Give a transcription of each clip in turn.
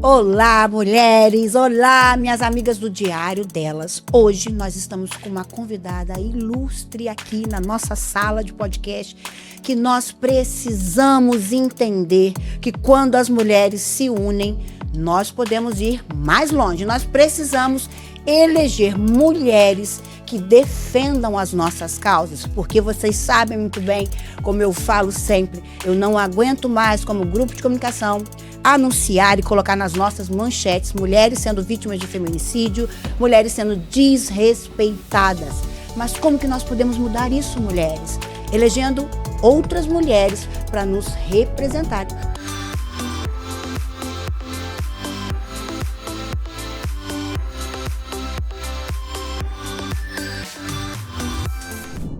Olá, mulheres! Olá, minhas amigas do Diário Delas. Hoje nós estamos com uma convidada ilustre aqui na nossa sala de podcast, que nós precisamos entender que quando as mulheres se unem, nós podemos ir mais longe. Nós precisamos eleger mulheres que defendam as nossas causas, porque vocês sabem muito bem, como eu falo sempre, eu não aguento mais, como grupo de comunicação, anunciar e colocar nas nossas manchetes mulheres sendo vítimas de feminicídio, mulheres sendo desrespeitadas. Mas como que nós podemos mudar isso, mulheres? Elegendo outras mulheres para nos representar.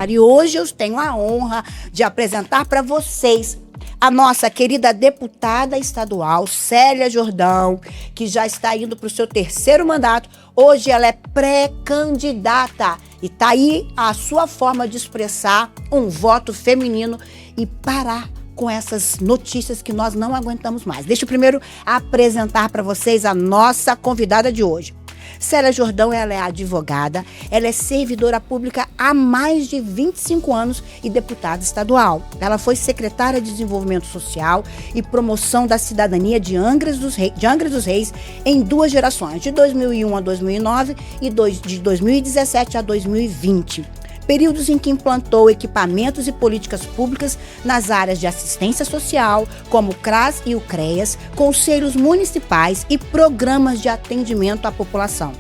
E hoje eu tenho a honra de apresentar para vocês a nossa querida deputada estadual, Célia Jordão, que já está indo para o seu terceiro mandato. Hoje ela é pré-candidata e está aí a sua forma de expressar um voto feminino e parar com essas notícias que nós não aguentamos mais. Deixa eu primeiro apresentar para vocês a nossa convidada de hoje. Célia Jordão, ela é advogada, ela é servidora pública há mais de 25 anos e deputada estadual. Ela foi secretária de Desenvolvimento Social e Promoção da Cidadania de Angra dos Reis em 2 gerações, de 2001 a 2009 e de 2017 a 2020. Períodos em que implantou equipamentos e políticas públicas nas áreas de assistência social, como o CRAS e o CREAS, conselhos municipais e programas de atendimento à população.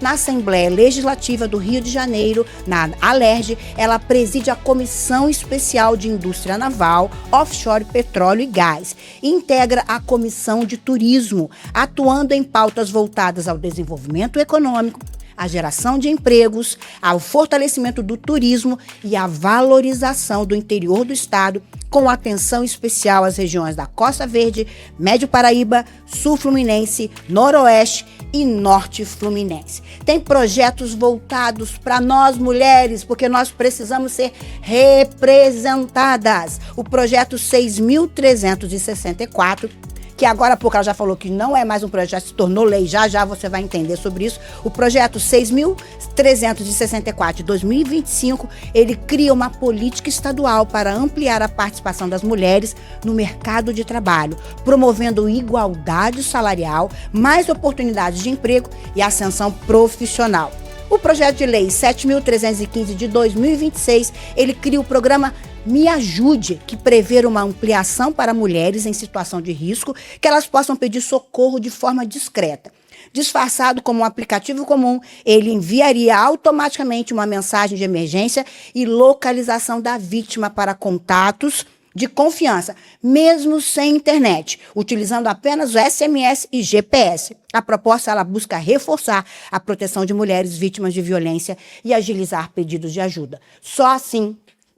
Na Assembleia Legislativa do Rio de Janeiro, na ALERJ, ela preside a Comissão Especial de Indústria Naval, Offshore, Petróleo e Gás e integra a Comissão de Turismo, atuando em pautas voltadas ao desenvolvimento econômico, a geração de empregos, ao fortalecimento do turismo e a valorização do interior do estado, com atenção especial às regiões da Costa Verde, Médio Paraíba, Sul Fluminense, Noroeste e Norte Fluminense. Tem projetos voltados para nós mulheres, porque nós precisamos ser representadas. O projeto 6.364, que agora há pouco ela já falou que não é mais um projeto, já se tornou lei, já você vai entender sobre isso. O projeto 6.364 de 2025, ele cria uma política estadual para ampliar a participação das mulheres no mercado de trabalho, promovendo igualdade salarial, mais oportunidades de emprego e ascensão profissional. O projeto de lei 7.315 de 2026, ele cria o programa Me Ajude, que prevê uma ampliação para mulheres em situação de risco, que elas possam pedir socorro de forma discreta. Disfarçado como um aplicativo comum, ele enviaria automaticamente uma mensagem de emergência e localização da vítima para contatos de confiança, mesmo sem internet, utilizando apenas o SMS e GPS. A proposta, ela busca reforçar a proteção de mulheres vítimas de violência e agilizar pedidos de ajuda. Só assim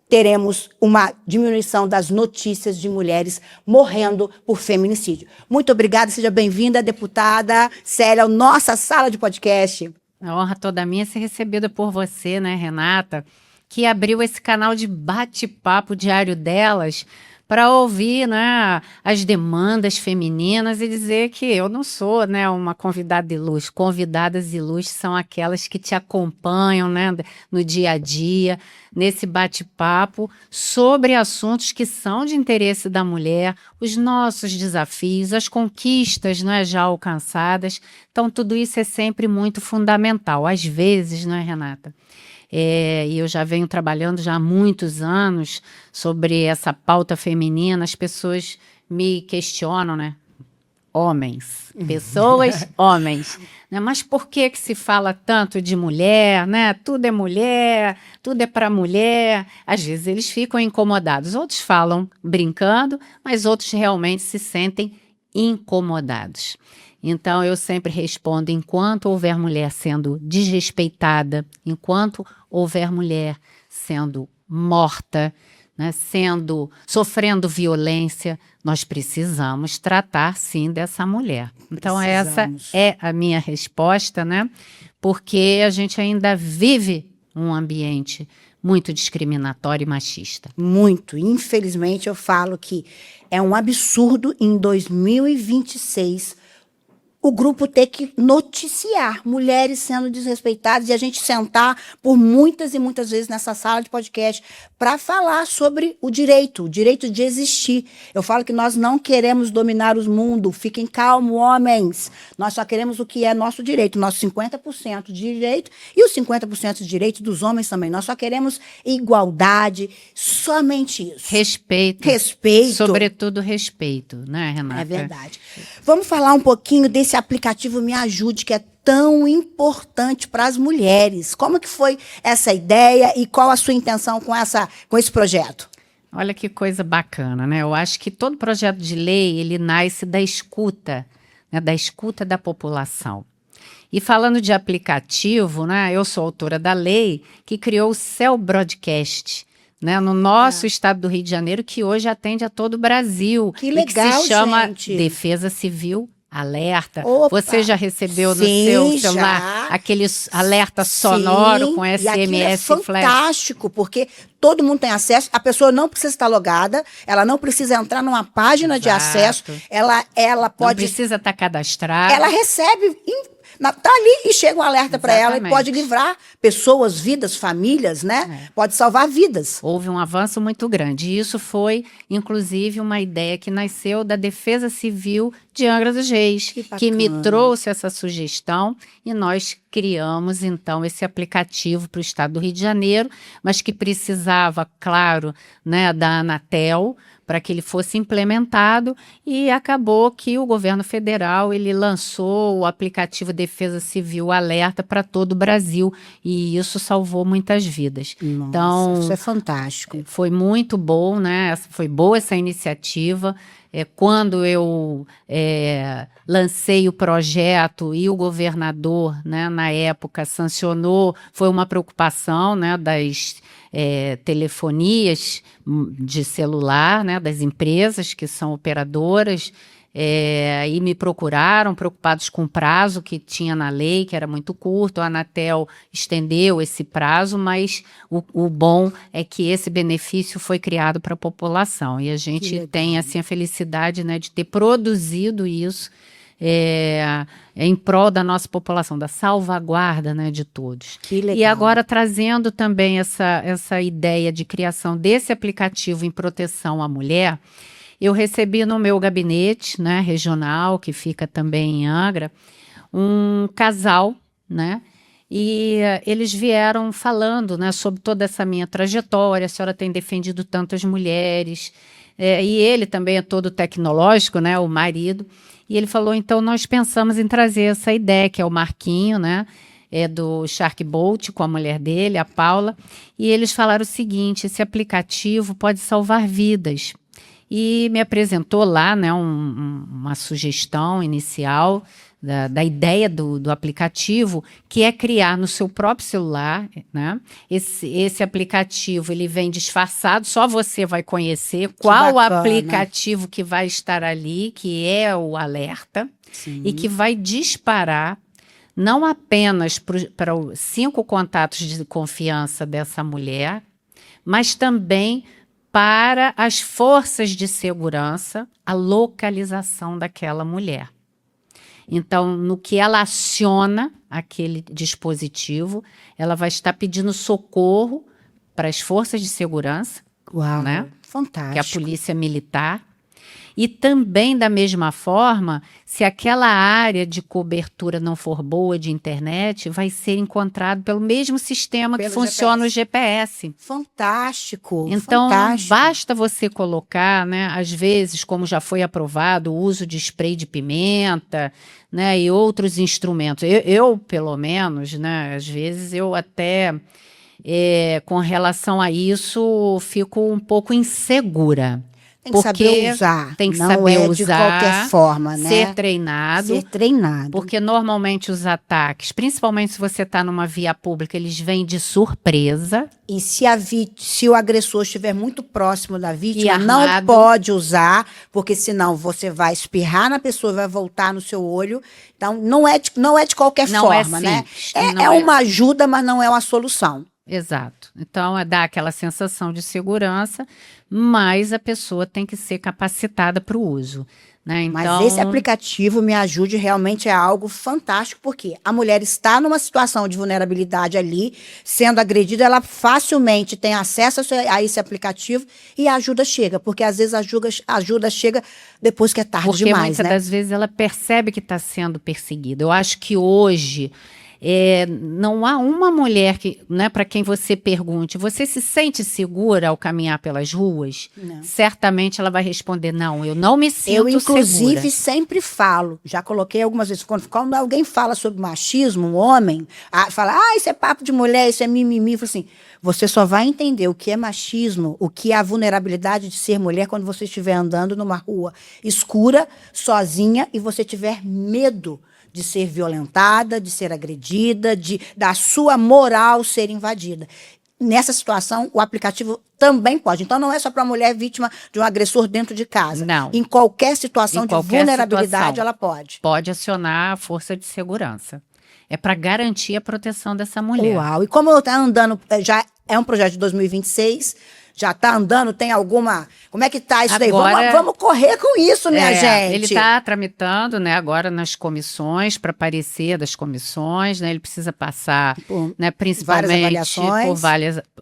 teremos uma diminuição das notícias de mulheres morrendo por feminicídio. Muito obrigada, seja bem-vinda, deputada Célia, à nossa sala de podcast. A honra toda minha ser recebida por você, né, Renata, que abriu esse canal de bate-papo Diário Delas para ouvir, né, as demandas femininas e dizer que eu não sou, né, uma convidada ilustre. Convidadas ilustres são aquelas que te acompanham, né, no dia a dia, nesse bate-papo sobre assuntos que são de interesse da mulher, os nossos desafios, as conquistas, né, já alcançadas. Então, tudo isso é sempre muito fundamental. Às vezes, não é, Renata? E eu já venho trabalhando já há muitos anos sobre essa pauta feminina, as pessoas me questionam, né? Homens, pessoas, homens, né? Mas por que se fala tanto de mulher, né? Tudo é mulher, tudo é para mulher. Às vezes eles ficam incomodados, outros falam brincando, mas outros realmente se sentem incomodados. Então, eu sempre respondo, enquanto houver mulher sendo desrespeitada, enquanto houver mulher sendo morta, né, sofrendo violência, nós precisamos tratar, sim, dessa mulher. Então, essa é a minha resposta, né? Porque a gente ainda vive um ambiente muito discriminatório e machista. Muito. Infelizmente, eu falo que é um absurdo em 2026 o grupo ter que noticiar mulheres sendo desrespeitadas e a gente sentar por muitas e muitas vezes nessa sala de podcast para falar sobre o direito de existir. Eu falo que nós não queremos dominar o mundo, fiquem calmos, homens. Nós só queremos o que é nosso direito, nosso 50% de direito e os 50% de direito dos homens também. Nós só queremos igualdade, somente isso. Respeito. Respeito. Sobretudo respeito, né, Renata? É verdade. Vamos falar um pouquinho desse aplicativo Me Ajude, que é tão importante para as mulheres. Como que foi essa ideia e qual a sua intenção com esse projeto? Olha que coisa bacana, né? Eu acho que todo projeto de lei, ele nasce da escuta, né? Da escuta da população. E falando de aplicativo, né? Eu sou autora da lei que criou o Cell Broadcast, né, no nosso estado do Rio de Janeiro, que hoje atende a todo o Brasil. Que legal, e que se chama gente. Defesa Civil Alerta. Opa, Você já recebeu no sim, seu celular já. aquele alerta sonoro Sim, com e aquilo é SMS flash? fantástico, porque todo mundo tem acesso, a pessoa não precisa estar logada, ela não precisa entrar numa página de Exato. acesso, ela pode... Não precisa estar cadastrado. Ela recebe, tá ali e chega um alerta para ela e Exatamente. pode livrar pessoas, vidas, famílias, né? Pode salvar vidas. Houve um avanço muito grande. E isso foi, inclusive, uma ideia que nasceu da Defesa Civil de Angra dos Reis, que me trouxe essa sugestão e nós criamos, então, esse aplicativo para o estado do Rio de Janeiro, mas que precisava, claro, né, da Anatel, para que ele fosse implementado, e acabou que o governo federal ele lançou o aplicativo Defesa Civil Alerta para todo o Brasil, e isso salvou muitas vidas. Nossa, então, isso é fantástico. Foi muito bom, né? Foi boa essa iniciativa. Quando eu lancei o projeto e o governador, né, na época, sancionou, foi uma preocupação, né, das telefonias de celular, né, das empresas que são operadoras, e me procuraram, preocupados com o prazo que tinha na lei, que era muito curto. A Anatel estendeu esse prazo, mas o bom é que esse benefício foi criado para a população. E a gente tem assim, a felicidade, né, de ter produzido isso em prol da nossa população, da salvaguarda, né, de todos. Que legal. E agora trazendo também essa ideia de criação desse aplicativo em proteção à mulher, eu recebi no meu gabinete, né, regional, que fica também em Angra, um casal, né, e eles vieram falando, né, sobre toda essa minha trajetória. A senhora tem defendido tantas mulheres, e ele também é todo tecnológico, né, o marido, e ele falou, então nós pensamos em trazer essa ideia, que é o Marquinho, né, do Shark Bolt, com a mulher dele, a Paula, e eles falaram o seguinte: esse aplicativo pode salvar vidas. E me apresentou lá, né, uma sugestão inicial da ideia do aplicativo, que é criar no seu próprio celular, né? Esse aplicativo ele vem disfarçado, só você vai conhecer qual aplicativo que vai estar ali, que é o alerta. Sim. E que vai disparar não apenas para os 5 contatos de confiança dessa mulher, mas também para as forças de segurança, a localização daquela mulher. Então, no que ela aciona aquele dispositivo, ela vai estar pedindo socorro para as forças de segurança, Uau, né? Fantástico. Que é a polícia militar. E também, da mesma forma, se aquela área de cobertura não for boa de internet, vai ser encontrado pelo mesmo sistema que funciona o GPS. Fantástico. Então, fantástico. Basta você colocar, né, às vezes, como já foi aprovado, o uso de spray de pimenta, né, e outros instrumentos. Eu, pelo menos, né, às vezes eu até, com relação a isso, fico um pouco insegura. Tem que saber usar. Tem que não saber é usar, de qualquer forma, né? Ser treinado. Ser treinado. Porque normalmente os ataques, principalmente se você está numa via pública, eles vêm de surpresa. E se o agressor estiver muito próximo da vítima, E não armado. pode usar, porque senão você vai espirrar na pessoa, vai voltar no seu olho. Então, não é de qualquer Não é forma, né? simples, É não é. uma ajuda, mas não é uma solução. Exato. Então, dá aquela sensação de segurança, mas a pessoa tem que ser capacitada para o uso. né? Mas Então, esse aplicativo Me Ajude realmente é algo fantástico, porque a mulher está numa situação de vulnerabilidade ali, sendo agredida, ela facilmente tem acesso a esse aplicativo e a ajuda chega, porque às vezes a ajuda chega depois que é tarde porque demais, muitas né? das vezes ela percebe que está sendo perseguida. Eu acho que hoje não há uma mulher que, né, para quem você pergunte, você se sente segura ao caminhar pelas ruas? Não. Certamente ela vai responder, não, eu não me sinto Eu, inclusive, segura. sempre falo, já coloquei algumas vezes, quando alguém fala sobre machismo, um homem, fala, isso é papo de mulher, isso é mimimi, eu falo assim, você só vai entender o que é machismo, o que é a vulnerabilidade de ser mulher quando você estiver andando numa rua escura, sozinha, e você tiver medo de ser violentada, de ser agredida, da sua moral ser invadida. Nessa situação, o aplicativo também pode. Então, não é só para a mulher vítima de um agressor dentro de casa. Não. Em qualquer situação Em de qualquer vulnerabilidade, situação. ela pode. Pode acionar a força de segurança. É para garantir a proteção dessa mulher. Uau! E como está andando, já é um projeto de 2026, já está andando, tem alguma... Como é que está isso daí? Agora- Vamos correr com isso, minha gente. Ele está tramitando, né, agora nas comissões, para parecer das comissões, né, ele precisa passar, Por né, principalmente várias avaliações. por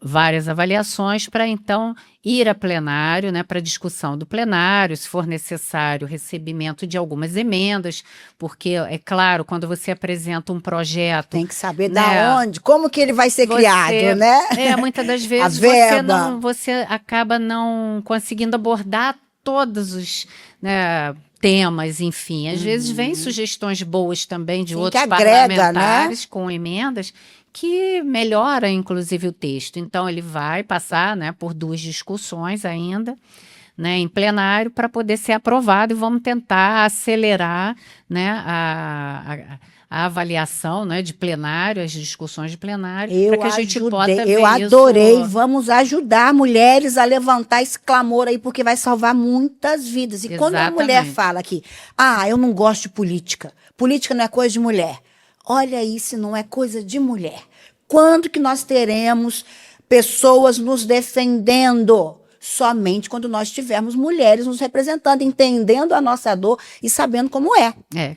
várias avaliações, para então ir a plenário, né, para discussão do plenário, se for necessário, recebimento de algumas emendas, porque, é claro, quando você apresenta um projeto... Tem que saber né, da onde, como que ele vai ser criado, né? Muitas das vezes verba. você acaba não conseguindo abordar todos os, né, temas, enfim. Às vezes vem sugestões boas também de Sim, outros que agrega, parlamentares com emendas que melhora, inclusive, o texto. Então, ele vai passar, né, por 2 discussões ainda, né, em plenário, para poder ser aprovado, e vamos tentar acelerar, né, a avaliação, né, de plenário, as discussões de plenário, para que a gente possa ver eu adorei. Vamos ajudar mulheres a levantar esse clamor aí, porque vai salvar muitas vidas. E quando a mulher Exatamente. fala aqui, eu não gosto de política, política não é coisa de mulher. Olha aí se não é coisa de mulher. Quando que nós teremos pessoas nos defendendo? Somente quando nós tivermos mulheres nos representando, entendendo a nossa dor e sabendo como é.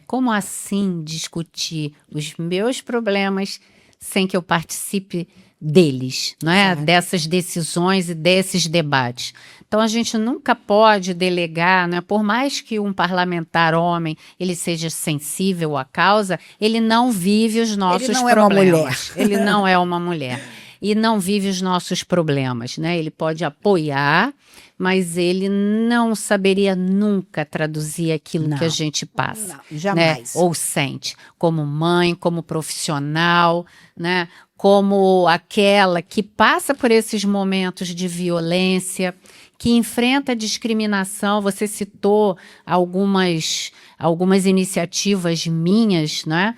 Como assim discutir os meus problemas sem que eu participe deles, não é? Dessas decisões e desses debates. Então, a gente nunca pode delegar, né? Por mais que um parlamentar homem ele seja sensível à causa, ele não vive os nossos Ele não é uma problemas. mulher. Ele não é uma mulher. E não vive os nossos problemas, né? Ele pode apoiar, mas ele não saberia nunca traduzir aquilo que a gente passa. Não, jamais. Né? Ou sente, como mãe, como profissional, né? Como aquela que passa por esses momentos de violência, que enfrenta discriminação. Você citou algumas iniciativas minhas, né,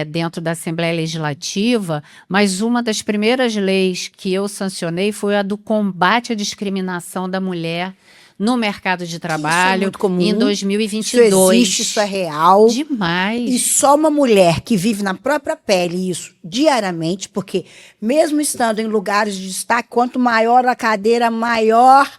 dentro da Assembleia Legislativa, mas uma das primeiras leis que eu sancionei foi a do combate à discriminação da mulher no mercado de trabalho, isso é muito comum. em 2022. Isso existe, isso é real. Demais. E só uma mulher que vive na própria pele isso diariamente, porque mesmo estando em lugares de destaque, quanto maior a cadeira, maior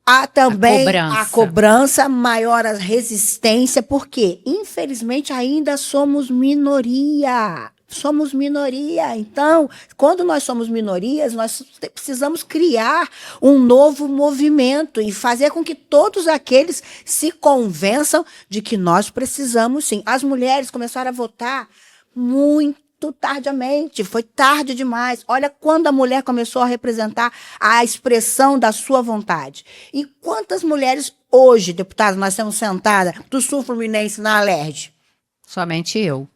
há também a cobrança, maior a resistência, porque, infelizmente, ainda somos minoria. Somos minoria. Então, quando nós somos minorias, nós precisamos criar um novo movimento e fazer com que todos aqueles se convençam de que nós precisamos, sim. As mulheres começaram a votar muito tardiamente, foi tarde demais. Olha quando a mulher começou a representar a expressão da sua vontade. E quantas mulheres hoje, deputadas, nós temos sentada do Sul Fluminense na Alerj? Somente eu.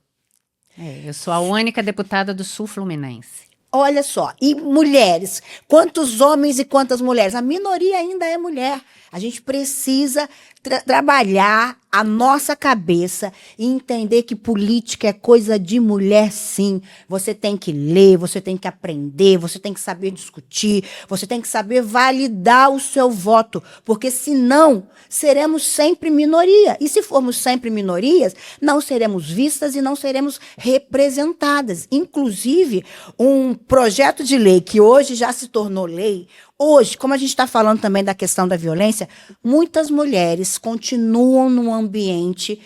Eu sou a única deputada do Sul Fluminense. Olha só, e mulheres, quantos homens e quantas mulheres? A minoria ainda é mulher. A gente precisa trabalhar a nossa cabeça e entender que política é coisa de mulher, sim. Você tem que ler, você tem que aprender, você tem que saber discutir, você tem que saber validar o seu voto, porque senão seremos sempre minoria. E se formos sempre minorias, não seremos vistas e não seremos representadas. Inclusive, um projeto de lei que hoje já se tornou lei, Hoje, como a gente está falando também da questão da violência, muitas mulheres continuam num ambiente,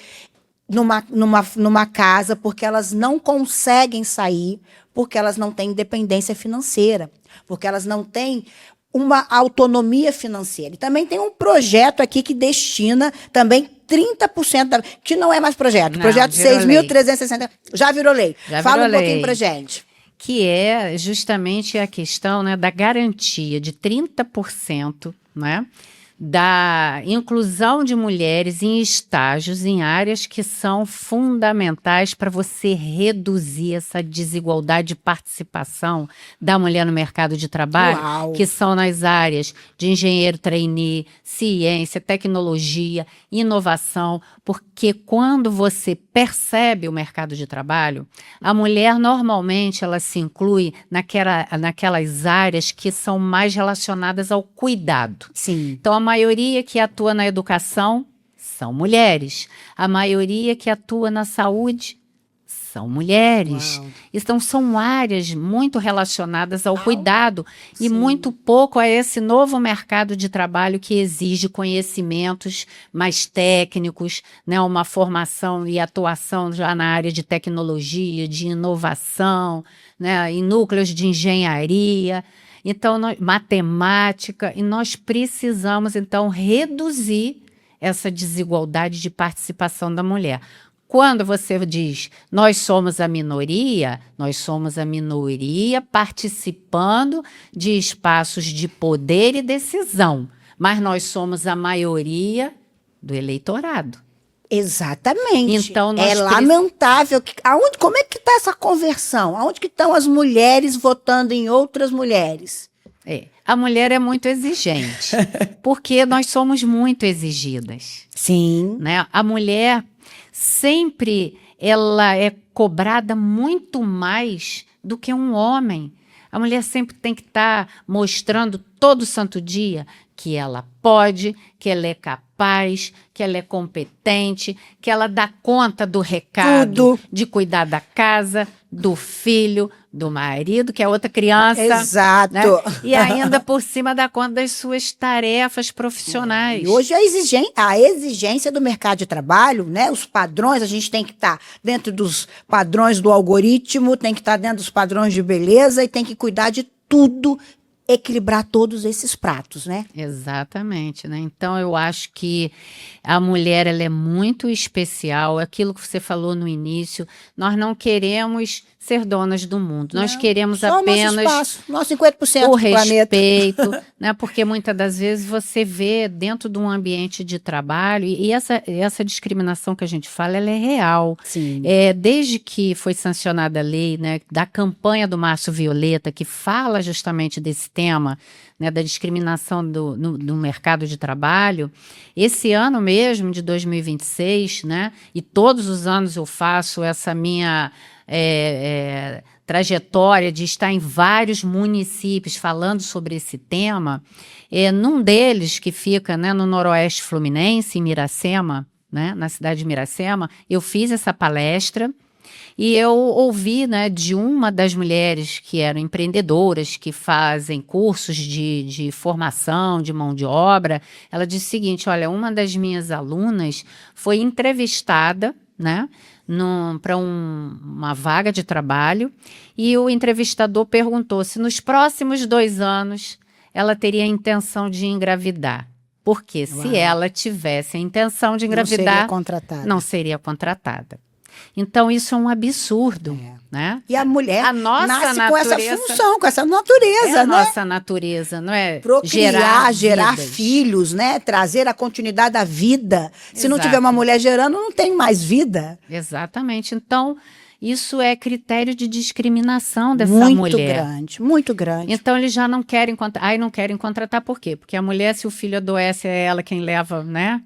numa casa, porque elas não conseguem sair, porque elas não têm independência financeira, porque elas não têm uma autonomia financeira. E também tem um projeto aqui que destina também 30% que não é mais projeto. Não, projeto virou 6.360 já virou lei. Já Fala virou um pouquinho lei. pra gente. Que é justamente a questão, né, da garantia de 30%, né, da inclusão de mulheres em estágios, em áreas que são fundamentais para você reduzir essa desigualdade de participação da mulher no mercado de trabalho, Uau. que são nas áreas de engenheiro trainee, ciência, tecnologia, inovação, porque quando você percebe o mercado de trabalho, a mulher normalmente ela se inclui naquelas áreas que são mais relacionadas ao cuidado. Sim. Então, a maioria que atua na educação são mulheres. A maioria que atua na saúde são mulheres. Uau. Então, são áreas muito relacionadas ao cuidado e sim. muito pouco a esse novo mercado de trabalho que exige conhecimentos mais técnicos, né, uma formação e atuação já na área de tecnologia, de inovação, né, em núcleos de engenharia. Então, matemática, e nós precisamos, então, reduzir essa desigualdade de participação da mulher. Quando você diz, nós somos a minoria participando de espaços de poder e decisão, mas nós somos a maioria do eleitorado. Exatamente. Então, é lamentável. Como é que está essa conversão? Aonde que estão as mulheres votando em outras mulheres? A mulher é muito exigente, porque nós somos muito exigidas. Sim. Né? A mulher sempre ela é cobrada muito mais do que um homem. A mulher sempre tem que estar mostrando todo santo dia que ela pode, que ela é capaz, que ela é competente, que ela dá conta do recado, de cuidar da casa, do filho, do marido, que é outra criança. Exato. Né? E ainda por cima dá conta das suas tarefas profissionais. E hoje a exigência do mercado de trabalho, né? Os padrões, a gente tem que estar dentro dos padrões do algoritmo, tem que estar dentro dos padrões de beleza e tem que cuidar de tudo, equilibrar todos esses pratos, né? Exatamente, né? Então eu acho que a mulher ela é muito especial, aquilo que você falou no início, nós não queremos ser donas do mundo, nós queremos só apenas nosso 50% o do planeta. respeito, né? Porque muitas das vezes você vê dentro de um ambiente de trabalho e essa discriminação que a gente fala, ela é real. Sim. Desde que foi sancionada a lei, né, da campanha do Março Violeta, que fala justamente desse tema, né, da discriminação no mercado de trabalho, esse ano mesmo, de 2026, né, e todos os anos eu faço essa minha trajetória de estar em vários municípios falando sobre esse tema, num deles que fica, né, no Noroeste Fluminense, em Miracema, né, na cidade de Miracema, eu fiz essa palestra e eu ouvi, né, de uma das mulheres que eram empreendedoras, que fazem cursos de formação, de mão de obra. Ela disse o seguinte, olha, uma das minhas alunas foi entrevistada, né, para uma vaga de trabalho, e o entrevistador perguntou se nos próximos 2 anos ela teria a intenção de engravidar. Porque se ela tivesse a intenção de engravidar, não seria contratada. Então, isso é um absurdo, né? E a mulher nasce natureza, com essa função, com essa natureza, a né? nossa natureza, não é? Procriar, gerar vidas. filhos, né? Trazer a continuidade da vida. Se não Exato. tiver uma mulher gerando, não tem mais vida. Exatamente. Então, isso é critério de discriminação dessa Muito mulher. grande, muito grande. Então, eles já não querem não querem contratar, por quê? Porque a mulher, se o filho adoece, é ela quem leva, né?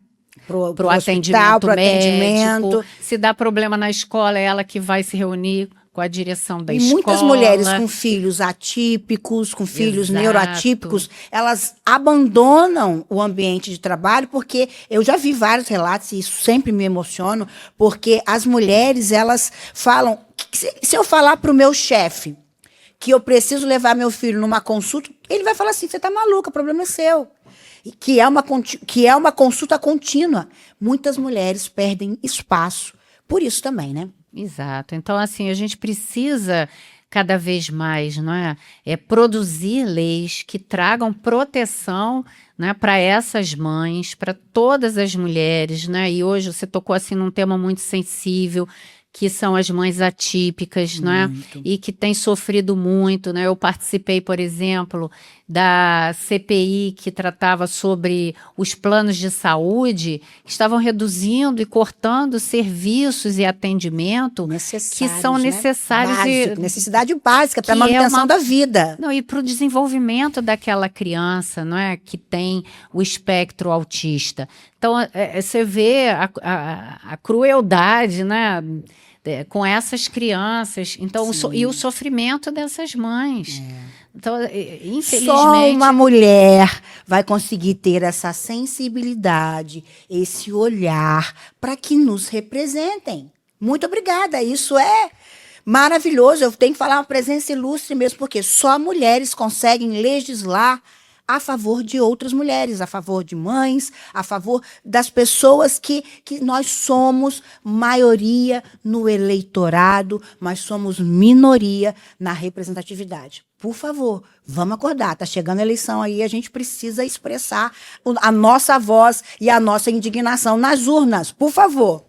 Pro atendimento médico. Se dá problema na escola, é ela que vai se reunir com a direção da escola. E muitas mulheres com filhos atípicos, com filhos neuroatípicos, elas abandonam o ambiente de trabalho, porque eu já vi vários relatos, e isso sempre me emociona, porque as mulheres, elas falam, se eu falar para o meu chefe que eu preciso levar meu filho numa consulta, ele vai falar assim, você tá maluca, o problema é seu. E que é uma consulta contínua. Muitas mulheres perdem espaço por isso também, né? Exato. Então, assim, a gente precisa cada vez mais, não é? Produzir leis que tragam proteção, né, para essas mães, para todas as mulheres, né? E hoje você tocou assim num tema muito sensível, que são as mães atípicas, né? Muito. E que têm sofrido muito, né? Eu participei, por exemplo, da CPI que tratava sobre os planos de saúde, que estavam reduzindo e cortando serviços e atendimento que são necessários Básico, necessidade básica para a que é manutenção uma- da vida. não, e para o desenvolvimento daquela criança, não é, que tem o espectro autista. Então, você vê a crueldade, né, com essas crianças. Então, e o sofrimento dessas mães. Então, Só infelizmente, uma mulher vai conseguir ter essa sensibilidade, esse olhar para que nos representem. Muito obrigada. Isso é maravilhoso. Eu tenho que falar uma presença ilustre mesmo, porque só mulheres conseguem legislar a favor de outras mulheres, a favor de mães, a favor das pessoas que nós somos maioria no eleitorado, mas somos minoria na representatividade. Por favor, vamos acordar. Está chegando a eleição aí, a gente precisa expressar a nossa voz e a nossa indignação nas urnas. Por favor.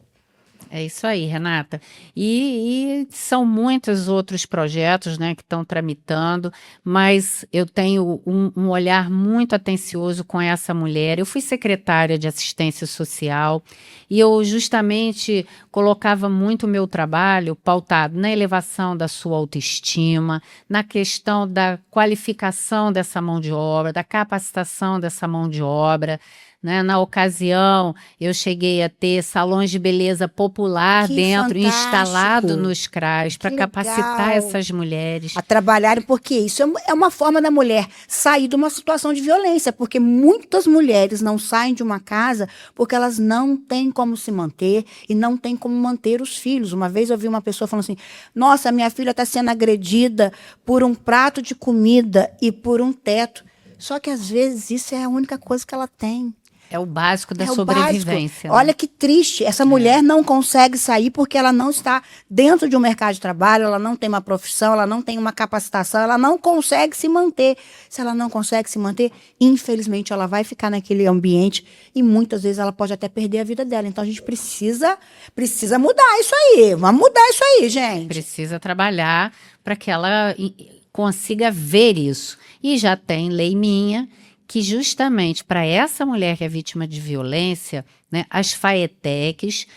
é isso aí, Renata. E são muitos outros projetos, né, que estão tramitando, mas eu tenho um olhar muito atencioso com essa mulher. Eu fui secretária de assistência social e eu justamente colocava muito o meu trabalho pautado na elevação da sua autoestima, na questão da qualificação dessa mão de obra, da capacitação dessa mão de obra. Né? Na ocasião, eu cheguei a ter salões de beleza popular Que dentro, fantástico. instalado nos CRAs, para Que capacitar legal. essas mulheres. A trabalharem, porque isso é uma forma da mulher sair de uma situação de violência, porque muitas mulheres não saem de uma casa porque elas não têm como se manter e não têm como manter os filhos. Uma vez eu vi uma pessoa falando assim, nossa, minha filha está sendo agredida por um prato de comida e por um teto. Só que às vezes isso é a única coisa que ela tem. É o básico da É o sobrevivência. básico. Olha que triste. Essa mulher não consegue sair porque ela não está dentro de um mercado de trabalho, ela não tem uma profissão, ela não tem uma capacitação, ela não consegue se manter. Se ela não consegue se manter, infelizmente ela vai ficar naquele ambiente e muitas vezes ela pode até perder a vida dela. Então a gente precisa mudar isso aí. Vamos mudar isso aí, gente. Precisa trabalhar para que ela consiga ver isso. E já tem lei minha que justamente para essa mulher que é vítima de violência, né, as FAETECs,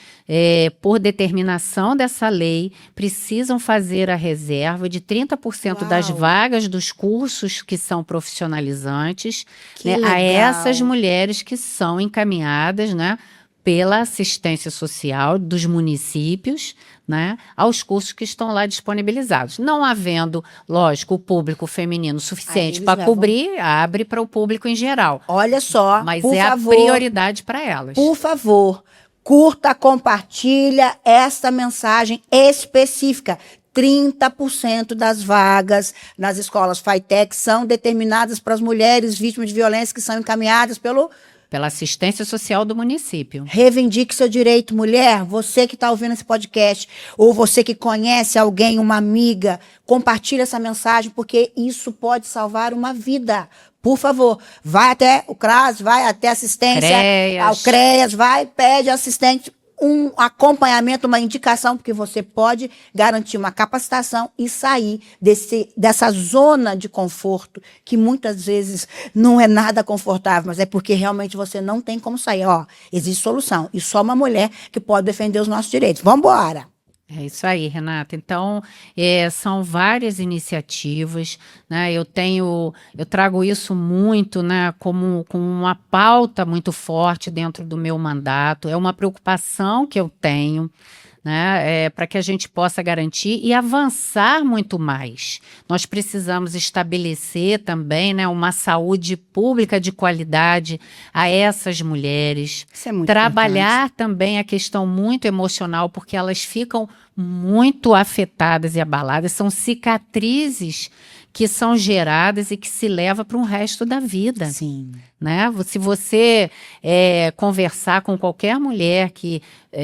por determinação dessa lei, precisam fazer a reserva de 30% das Uau. vagas dos cursos que são profissionalizantes, Que né, a legal. essas mulheres que são encaminhadas, né, pela assistência social dos municípios, né, aos cursos que estão lá disponibilizados. Não havendo, lógico, o público feminino suficiente eles para levam. cobrir, abre para o público em geral. Olha só, Mas por é favor, a prioridade para elas. por favor, curta, compartilha esta mensagem específica. 30% das vagas nas escolas FATEC são determinadas para as mulheres vítimas de violência que são encaminhadas Pela assistência social do município. Reivindique seu direito, mulher. Você que está ouvindo esse podcast, ou você que conhece alguém, uma amiga, compartilhe essa mensagem, porque isso pode salvar uma vida. Por favor, vai até o CRAS, vai até a assistência, CREAS. ao CREAS, vai, pede assistente, um acompanhamento, uma indicação, porque você pode garantir uma capacitação e sair dessa zona de conforto, que muitas vezes não é nada confortável, mas é porque realmente você não tem como sair. Ó, existe solução, e só uma mulher que pode defender os nossos direitos. Vamos embora! É isso aí, Renata. Então, são várias iniciativas, né? Eu trago isso muito, né, como uma pauta muito forte dentro do meu mandato. É uma preocupação que eu tenho, né, para que a gente possa garantir e avançar muito mais. Nós precisamos estabelecer também, né, uma saúde pública de qualidade a essas mulheres. Isso é muito Trabalhar também a questão muito emocional, porque elas ficam muito afetadas e abaladas. São cicatrizes que são geradas e que se leva para o resto da vida. Sim. Né? Se você conversar com qualquer mulher que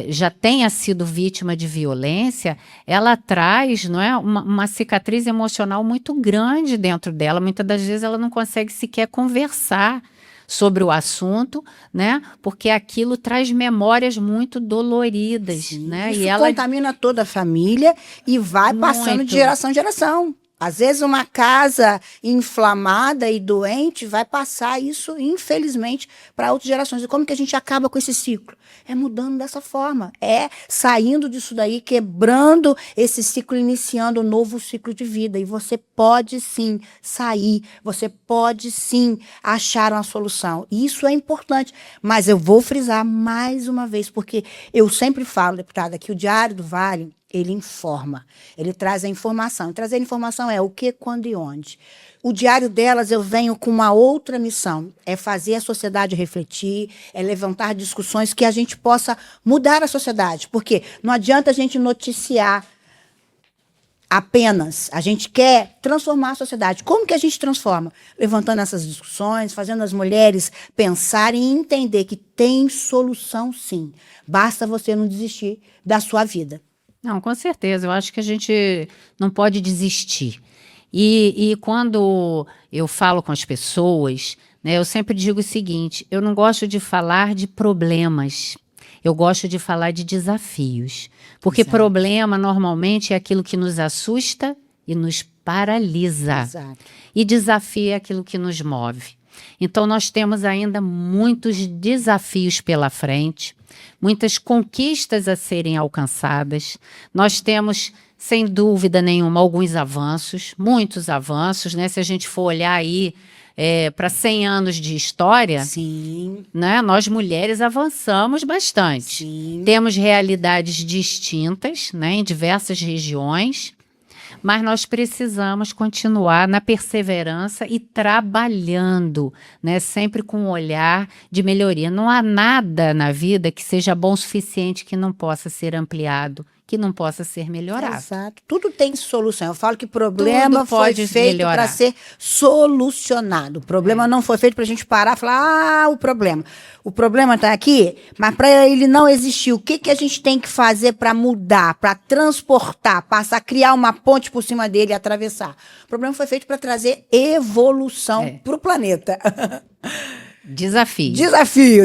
já tenha sido vítima de violência, ela traz, não é, uma cicatriz emocional muito grande dentro dela. Muitas das vezes ela não consegue sequer conversar sobre o assunto, né? Porque aquilo traz memórias muito doloridas, Sim, né? isso E ela contamina toda a família e vai passando de geração em geração. Às vezes uma casa inflamada e doente vai passar isso, infelizmente, para outras gerações. E como que a gente acaba com esse ciclo? É mudando dessa forma, é saindo disso daí, quebrando esse ciclo, iniciando um novo ciclo de vida. E você pode sim sair, você pode sim achar uma solução. Isso é importante, mas eu vou frisar mais uma vez, porque eu sempre falo, deputada, que o Diário do Vale, ele informa, ele traz a informação. E trazer a informação é o que, quando e onde. O Diário delas eu venho com uma outra missão, é fazer a sociedade refletir, é levantar discussões que a gente possa mudar a sociedade, porque não adianta a gente noticiar apenas, a gente quer transformar a sociedade. Como que a gente transforma? Levantando essas discussões, fazendo as mulheres pensarem e entender que tem solução sim, basta você não desistir da sua vida. Não, com certeza. Eu acho que a gente não pode desistir. E quando eu falo com as pessoas, né, eu sempre digo o seguinte: eu não gosto de falar de problemas. Eu gosto de falar de desafios. Porque Exato. Problema, normalmente, é aquilo que nos assusta e nos paralisa. Exato. E desafio é aquilo que nos move. Então, nós temos ainda muitos desafios pela frente, muitas conquistas a serem alcançadas. Nós temos, sem dúvida nenhuma, alguns avanços, muitos avanços, né? Se a gente for olhar aí para 100 anos de história, Sim. Né, nós mulheres avançamos bastante. Sim. Temos realidades distintas, né, em diversas regiões, mas nós precisamos continuar na perseverança e trabalhando, né, sempre com um olhar de melhoria. Não há nada na vida que seja bom o suficiente que não possa ser ampliado, que não possa ser melhorado. Exato. Tudo tem solução. Eu falo que problema Tudo foi pode feito melhorar. para ser solucionado. O problema não foi feito para a gente parar e falar, o problema. O problema está aqui, mas para ele não existir, o que, que a gente tem que fazer para mudar, para transportar, passar, criar uma ponte por cima dele e atravessar? O problema foi feito para trazer evolução para o planeta. Desafio.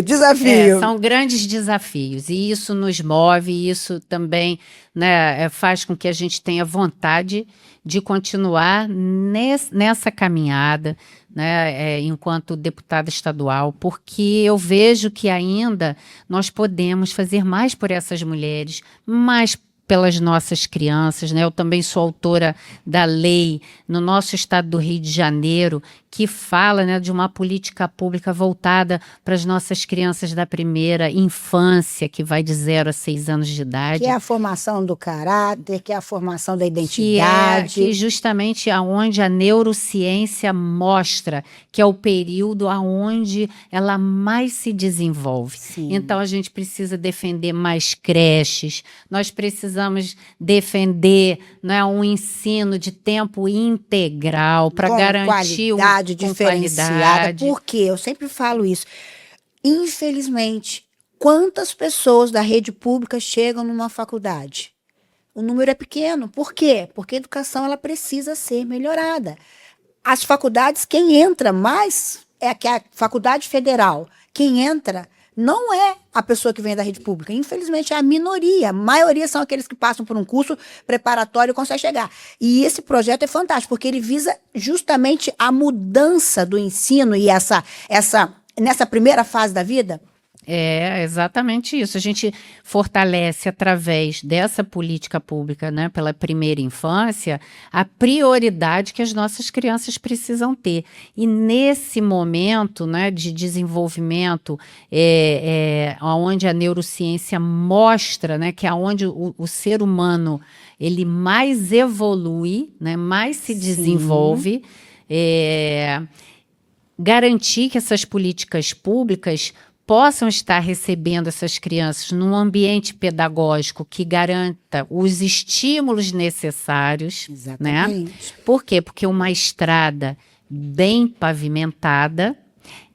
Desafio. São grandes desafios e isso nos move, e isso também, né, faz com que a gente tenha vontade de continuar nessa caminhada, né, enquanto deputada estadual, porque eu vejo que ainda nós podemos fazer mais por essas mulheres, mais pelas nossas crianças, né? Eu também sou autora da lei no nosso estado do Rio de Janeiro, que fala, né, de uma política pública voltada para as nossas crianças da primeira infância, que vai de 0 a 6 anos de idade. Que é a formação do caráter, que é a formação da identidade. Que justamente aonde a neurociência mostra que é o período aonde ela mais se desenvolve. Sim. Então, a gente precisa defender mais creches, nós precisamos defender, né, um ensino de tempo integral para garantir qualidade diferenciada. Por quê? Eu sempre falo isso. Infelizmente, quantas pessoas da rede pública chegam numa faculdade? O número é pequeno. Por quê? Porque a educação ela precisa ser melhorada. As faculdades, quem entra mais é que a faculdade federal. Quem entra não é a pessoa que vem da rede pública. Infelizmente, é a minoria. A maioria são aqueles que passam por um curso preparatório e conseguem chegar. E esse projeto é fantástico, porque ele visa justamente a mudança do ensino e nessa primeira fase da vida, É exatamente isso. A gente fortalece através dessa política pública, né, pela primeira infância, a prioridade que as nossas crianças precisam ter. E nesse momento, né, de desenvolvimento, onde a neurociência mostra, né, que é onde o ser humano ele mais evolui, né, mais se desenvolve, garantir que essas políticas públicas possam estar recebendo essas crianças num ambiente pedagógico que garanta os estímulos necessários, né? Exatamente. Por quê? Porque uma estrada bem pavimentada,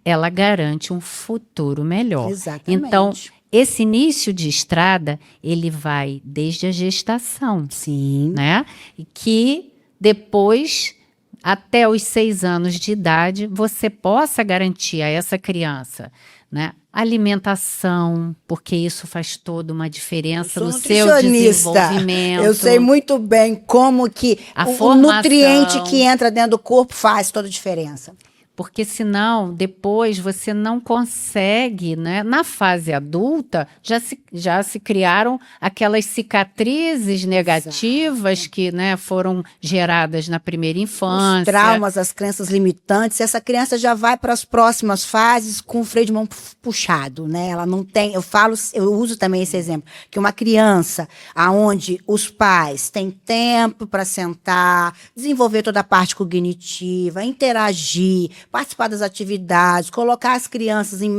ela garante um futuro melhor. Exatamente. Então, esse início de estrada, ele vai desde a gestação, Sim. né? E que depois, até os 6 anos de idade, você possa garantir a essa criança, né, alimentação, porque isso faz toda uma diferença no seu desenvolvimento. Eu sei muito bem como que o nutriente que entra dentro do corpo faz toda a diferença. Porque senão, depois, você não consegue, né? Na fase adulta, já se criaram aquelas cicatrizes negativas. Exato. Que, né, foram geradas na primeira infância. Os traumas, as crenças limitantes. Essa criança já vai para as próximas fases com o freio de mão puxado, né? Ela não tem, eu uso também esse exemplo, que uma criança aonde os pais têm tempo para sentar, desenvolver toda a parte cognitiva, interagir, participar das atividades, colocar as crianças em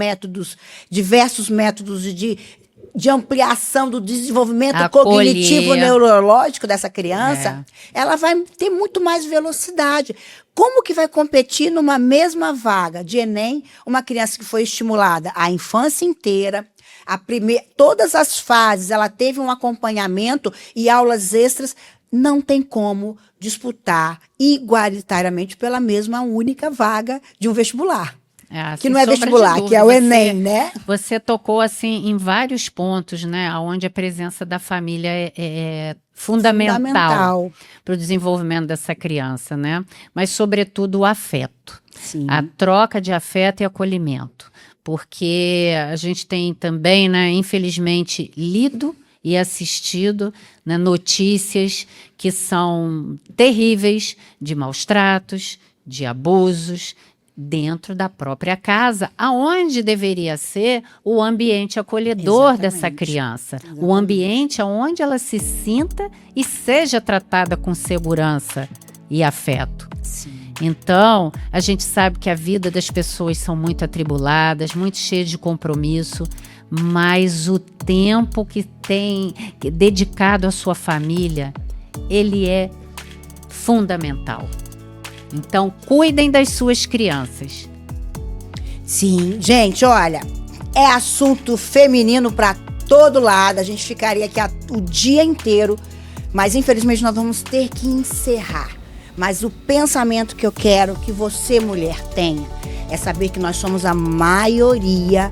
diversos métodos de ampliação do desenvolvimento cognitivo neurológico dessa criança, ela vai ter muito mais velocidade. Como que vai competir numa mesma vaga de Enem uma criança que foi estimulada a infância inteira, todas as fases, ela teve um acompanhamento e aulas extras? Não tem como disputar igualitariamente pela mesma única vaga de um vestibular. Que não é vestibular, que é o Enem, né? Você tocou assim em vários pontos, né, onde a presença da família é fundamental para o desenvolvimento dessa criança, né? Mas, sobretudo, o afeto. Sim. A troca de afeto e acolhimento. Porque a gente tem também, né, infelizmente, lido e assistido, né, notícias que são terríveis de maus tratos, de abusos dentro da própria casa, aonde deveria ser o ambiente acolhedor dessa criança. Exatamente. O ambiente onde ela se sinta e seja tratada com segurança e afeto. Sim. Então, a gente sabe que a vida das pessoas são muito atribuladas, muito cheias de compromisso, mas o tempo que tem dedicado à sua família, ele é fundamental. Então, cuidem das suas crianças. Sim, gente, olha, é assunto feminino para todo lado, a gente ficaria aqui o dia inteiro, mas infelizmente nós vamos ter que encerrar. Mas o pensamento que eu quero que você, mulher, tenha é saber que nós somos a maioria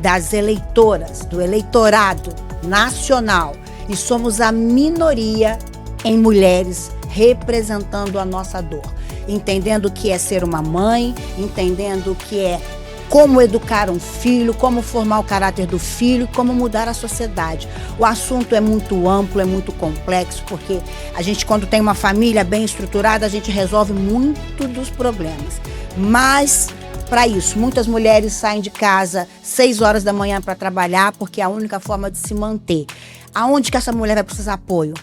das eleitoras, do eleitorado nacional, e somos a minoria em mulheres representando a nossa dor, entendendo o que é ser uma mãe, entendendo o que é como educar um filho, como formar o caráter do filho, como mudar a sociedade. O assunto é muito amplo, é muito complexo, porque a gente, quando tem uma família bem estruturada, a gente resolve muito dos problemas. Mas, para isso, muitas mulheres saem de casa 6 horas da manhã para trabalhar, porque é a única forma de se manter. Aonde que essa mulher vai precisar de apoio?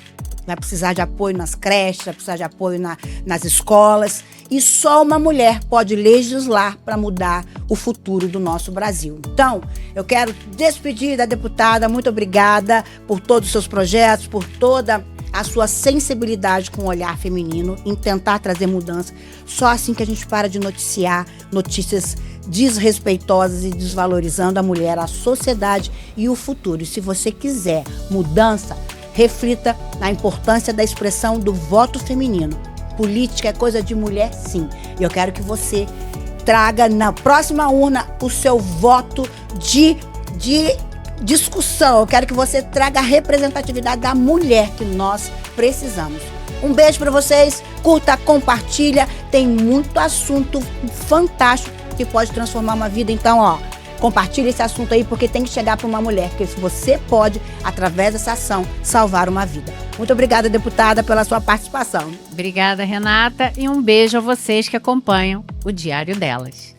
Vai precisar de apoio nas creches, vai precisar de apoio nas escolas. E só uma mulher pode legislar para mudar o futuro do nosso Brasil. Então, eu quero despedir da deputada. Muito obrigada por todos os seus projetos, por toda a sua sensibilidade com o olhar feminino, em tentar trazer mudança. Só assim que a gente para de noticiar notícias desrespeitosas e desvalorizando a mulher, a sociedade e o futuro. E se você quiser mudança, reflita na importância da expressão do voto feminino. Política é coisa de mulher, sim. E eu quero que você traga na próxima urna o seu voto de discussão. Eu quero que você traga a representatividade da mulher que nós precisamos. Um beijo para vocês, curta, compartilha. Tem muito assunto fantástico que pode transformar uma vida. Então, Compartilhe esse assunto aí, porque tem que chegar para uma mulher, porque você pode, através dessa ação, salvar uma vida. Muito obrigada, deputada, pela sua participação. Obrigada, Renata, e um beijo a vocês que acompanham o Diário Delas.